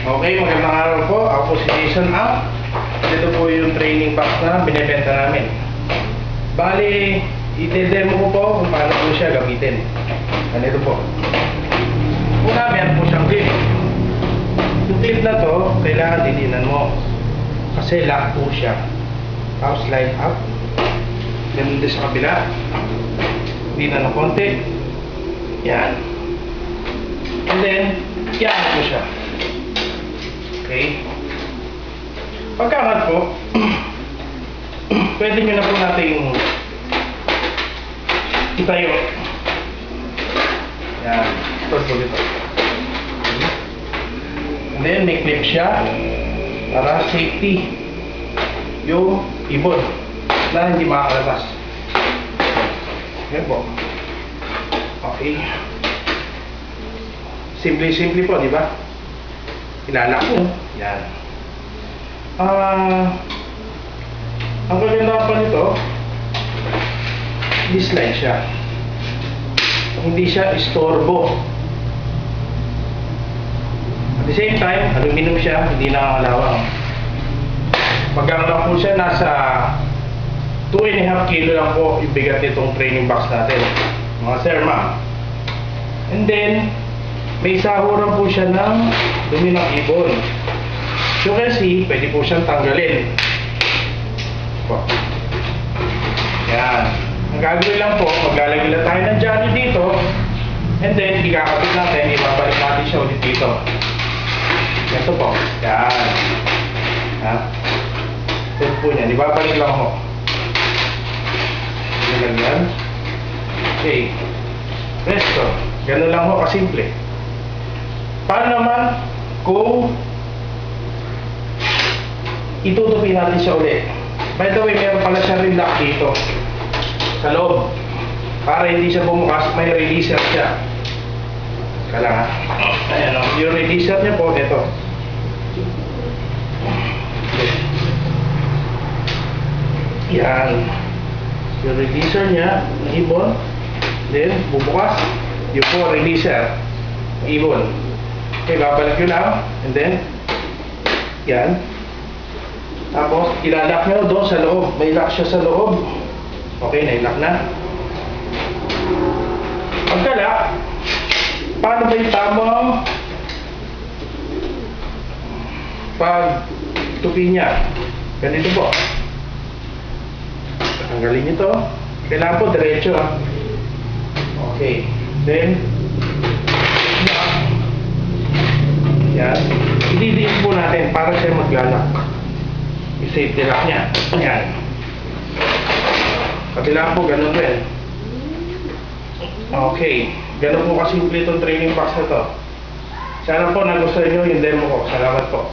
Okay, magandang araw po. Ako po si Jason Up. Ito po yung training box na binibenta namin. Bali, i-demo ko po kung paano po siya gamitin. Ganito po. Una, meron po siyang clip. Yung clip na to, kailangan dininan mo. Kasi lock po siya. Tapos slide up. Ganun din sa kabila. Dinan ng konti. Yan. And then, yan po siya. Okay. Pagkakat po, pwede nyo na po natin itayo. Yan. Ito po dito. And then, may clip siya para safety yung ibon na hindi makakalabas. Yan po. Okay. Simple-simple po, di ba? Ilalak mo. Yan. Ang kagandahan pa nito, di-slide siya. Hindi siya istorbo. At the same time, aluminum siya, hindi nakakalawang. Maganda po siya, nasa 2.5 kilo lang po yung bigat nitong training box natin. Mga sir, ma'am. And then, may sahuran po siya ng dumi ng ibon. So kasi, pwede po siyang tanggalin. Po. Yan. Ang gagawin lang po, maglalagay lang tayo ng johnny dito. And then, ikakabit natin, ibabalik natin siya ulit dito. Ito po. Yan. Ha? Ito po yan. Ibabalik lang ho. Yan. Okay. Resto. Ganun lang ho kasimple. Paano naman kung itutupi natin siya ulit? By the way, meron pala siya rin lock dito sa loob para hindi siya bumukas. May releaser siya. Kala nga. Ayan o. Yung releaser niya po, ito. Yan. Yung releaser niya ng ibon. Then, bubukas. Yung po, releaser. Ibon. Okay, babalik yun lang. And then, yan. Tapos, ilalak nyo doon sa loob. May lock siya sa loob. Okay, nailak na. Pagkalak, paano ba yung tamang pag-tupi niya? Ganito po. Tanggalin nyo to. Kailangan po, diretso. Okay. Then, yan. Ididiin po natin para siya maglalak. I-safety lock niya. Yan. Kabila po, ganun rin. Okay. Ganun po kasimple itong training box na to. Sana po nagustuhan nyo yung demo ko. Salamat po.